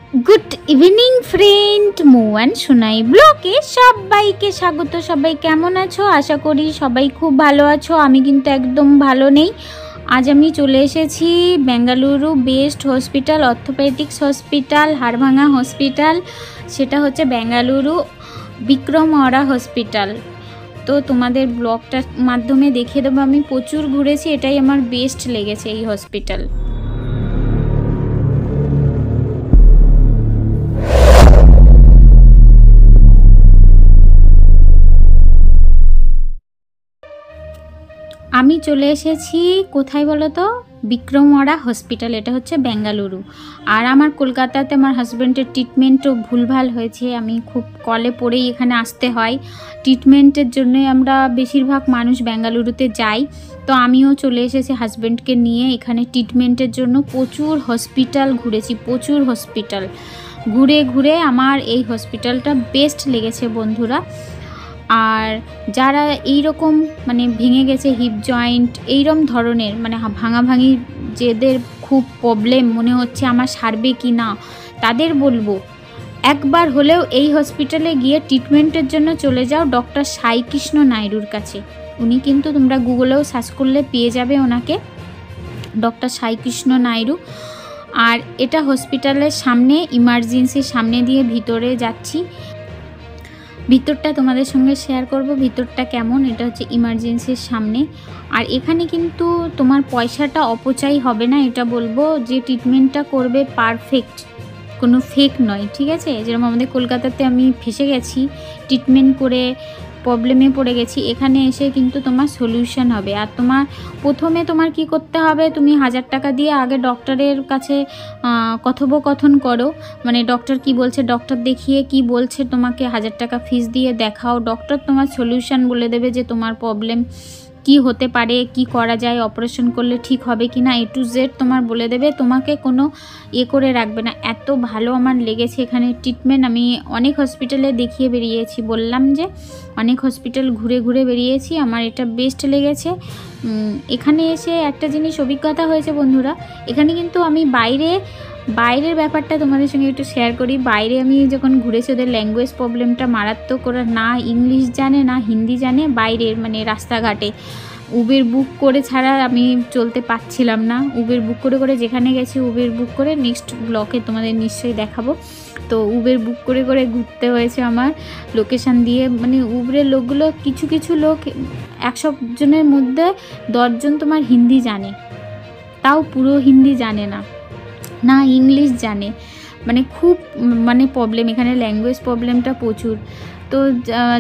Good evening friend Mohan Sonai ब्लगे सबाइके स्वागत। सबाई केमन आछो? आशा करी सबाई खूब भालो आछो। आमी किन्तु एकदम भालो नेই। आज आमी चले एसेছি Bengaluru best hospital orthopaedics hospital हाड़भांगा हॉस्पिटल, सेटा होच्छे बेंगालुरु विक्रमोरा हॉस्पिटल। तो तुम्हादेर ब्लगटार माध्यमे देखिए देबो आमी प्रचुर घुरेছি, एटाই আমার बेस्ट लेगेছে এই हॉस्पिटल। আমি চলে এসেছি কোথায় বলো তো? বিক্রমওয়ারা হসপিটাল। এটা হচ্ছে বেঙ্গালুরু। আর আমার কলকাতাতে আমার হাজব্যান্ডের ট্রিটমেন্টও ভুলভাল হয়েছে। আমি খুব কলে পড়েই এখানে আসতে হয় ট্রিটমেন্টের জন্যই। আমরা বেশিরভাগ মানুষ বেঙ্গালুরুতে যাই। তো আমিও চলে এসেছি হাজব্যান্ডকে নিয়ে এখানে ট্রিটমেন্টের জন্য। প্রচুর হসপিটাল ঘুরেছি, প্রচুর হসপিটাল ঘুরে ঘুরে আমার এই হসপিটালটা বেস্ট লেগেছে বন্ধুরা। আর যারা এই রকম মানে ভেঙে গেছে হিপ জয়েন্ট এইরকম ধরনের মানে ভাঙাভাঙি যেদের খুব প্রবলেম মনে হচ্ছে আমার সারবে কি না, তাদের বলবো একবার হলেও এই হসপিটালে গিয়ে ট্রিটমেন্টের জন্য চলে যাও ডক্টর সাই কৃষ্ণ নাইডুর কাছে। উনি কিন্তু তোমরা গুগলেও সার্চ করলে পেয়ে যাবে ওনাকে, ডক্টর সাই কৃষ্ণ নাইডু। আর এটা হসপিটালের সামনে, ইমার্জেন্সির সামনে দিয়ে ভিতরে যাচ্ছি। ভিতরটা তোমাদের সঙ্গে শেয়ার করব ভিতরটা কেমন। এটা হচ্ছে ইমার্জেন্সির সামনে। আর এখানে কিন্তু তোমার পয়সাটা অপচয় হবে না, এটা বলবো। যে ট্রিটমেন্টটা করবে পারফেক্ট, কোনো ফেক নয়, ঠিক আছে? যেরকম আমাদের কলকাতাতে আমি ফেসে গেছি ট্রিটমেন্ট করে, প্রবলেমে পড়ে গেছি, এখানে এসে কিন্তু তোমার সলিউশন হবে। আর তোমার প্রথমে তোমার কি করতে হবে, তুমি 1000 টাকা দিয়ে আগে ডক্টরের কাছে কথোপকথন করো। মানে ডক্টর কি বলছে, ডক্টর দেখিয়ে কি বলছে তোমাকে 1000 টাকা ফিস দিয়ে দেখাও। ডক্টর তোমার সলিউশন বলে দেবে যে তোমার প্রবলেম কি হতে পারে, কি করা যায়, অপারেশন করলে ঠিক হবে কি না, A to Z তোমার বলে দেবে। তোমাকে কোনো করে রাখবে না। এত ভালো আমার লেগেছে এখানে ট্রিটমেন্ট। আমি অনেক হসপিটালে দেখিয়ে বেরিয়েছি, বললাম যে অনেক হসপিটাল ঘুরে ঘুরে বেরিয়েছি, আমার এটা বেস্ট লেগেছে। এখানে এসে একটা জিনিস অভিজ্ঞতা হয়েছে বন্ধুরা, এখানে কিন্তু আমি বাইরের ব্যাপারটা তোমাদের সঙ্গে একটু শেয়ার করি। বাইরে আমি যখন ঘুরেছি ওদের ল্যাঙ্গুয়েজ প্রবলেমটা মারাত্মক, ওরা না ইংলিশ জানে না হিন্দি জানে। বাইরের মানে রাস্তাঘাটে উবের বুক করে ছাড়া আমি চলতে পারছিলাম না। উবের বুক করে করে যেখানে গেছি উবের বুক করে, নেক্সট ব্লকে তোমাদের নিশ্চয়ই দেখাবো। তো উবের বুক করে করে ঘুরতে হয়েছে আমার লোকেশান দিয়ে। মানে উবেরের লোকগুলো কিছু কিছু লোক 100 জনের মধ্যে 10 জন তোমার হিন্দি জানে, তাও পুরো হিন্দি জানে না, না ইংলিশ জানে। মানে খুব মানে প্রবলেম এখানে, ল্যাঙ্গুয়েজ প্রবলেমটা প্রচুর। তো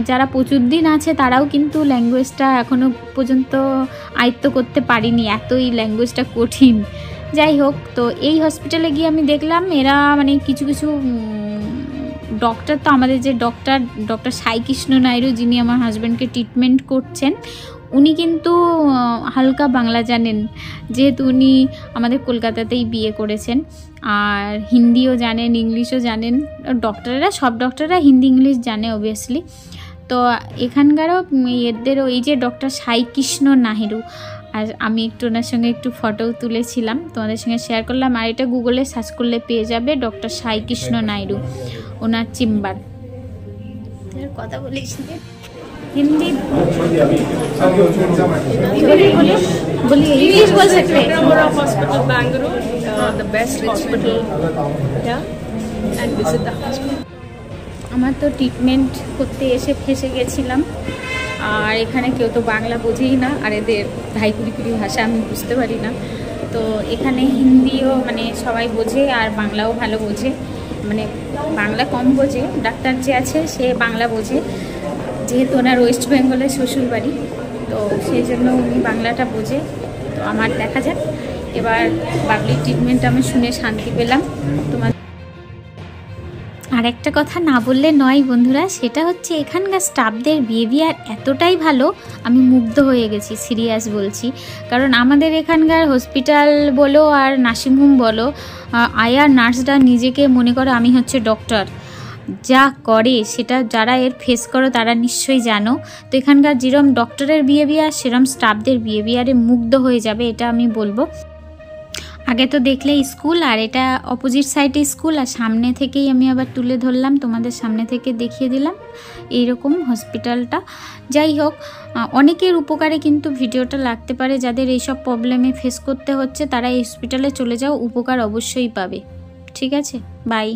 যারা প্রচুর দিন আছে তারাও কিন্তু ল্যাঙ্গুয়েজটা এখনও পর্যন্ত আয়ত্ত করতে পারিনি, এতই ল্যাঙ্গুয়েজটা কঠিন। যাই হোক, তো এই হসপিটালে গিয়ে আমি দেখলাম এরা মানে কিছু কিছু ডক্টর, তো আমাদের যে ডক্টর সাই কৃষ্ণ নাইডু যিনি আমার হাজব্যান্ডকে ট্রিটমেন্ট করছেন, উনি কিন্তু হালকা বাংলা জানেন, যেহেতু উনি আমাদের কলকাতাতেই বিয়ে করেছেন। আর হিন্দিও জানেন, ইংলিশও জানেন। ডক্টররা সব ডক্টররা হিন্দি ইংলিশ জানে অবভিয়াসলি। তো এখানকারও এদেরও এই যে ডক্টর সাই কৃষ্ণ নাইডু, আর আমি একটু ওনার সঙ্গে একটু ফটো তুলেছিলাম, তোমাদের সঙ্গে শেয়ার করলাম। আর এটা গুগলে সার্চ করলে পেয়ে যাবে ডক্টর সাই কৃষ্ণ নাইডু, ওনার চেম্বার। কথা বলিস हिंदी बोलिए, इंग्लिश बोल सकते हैं। Hospital Bengaluru, the best hospital here, and visit the hospital. আমার তো ট্রিটমেন্ট করতে এসে ফেসে গেছিলাম। আর এখানে কেউ তো বাংলা বোঝেই না, আর এদের ধাইকুড়ি ভাষা আমি বুঝতে পারি না। তো এখানে হিন্দিও মানে সবাই বোঝে আর বাংলাও ভালো বোঝে। মানে বাংলা কম বোঝে, ডাক্তার যে আছে সে বাংলা বোঝে, যেহেতু ওনার ওয়েস্ট বেঙ্গলের শ্বশুর বাড়ি, তো সেই জন্য উনি বাংলাটা বোঝে। তো আমার দেখা যাক এবার বাবলির ট্রিটমেন্ট আমি শুনে শান্তি পেলাম। তোমার আর একটা কথা না বললে নয় বন্ধুরা, সেটা হচ্ছে এখানকার স্টাফদের বিহেভিয়ার এতটাই ভালো, আমি মুগ্ধ হয়ে গেছি, সিরিয়াস বলছি। কারণ আমাদের এখানকার হসপিটাল বলো আর নার্সিংহোম বলো, আয়ার নার্সরা নিজেকে মনে করে আমি হচ্ছে ডক্টর, যা করে সেটা যারা এর ফেস করো তারা নিশ্চয়ই জানো। তো এখানকার যেরকম ডক্টরের বিহেভিয়ার সেরকম স্টাফদের বিহেভিয়ারে মুগ্ধ হয়ে যাবে, এটা আমি বলবো। আগে তো দেখলে স্কুল, আর এটা অপোজিট সাইডে স্কুল, আর সামনে থেকেই আমি আবার তুলে ধরলাম, তোমাদের সামনে থেকে দেখিয়ে দিলাম এইরকম হসপিটালটা। যাই হোক, অনেকের উপকারে কিন্তু ভিডিওটা লাগতে পারে। যাদের এইসব প্রবলেমে ফেস করতে হচ্ছে তারা এই হসপিটালে চলে যাও, উপকার অবশ্যই পাবে। ঠিক আছে, বাই।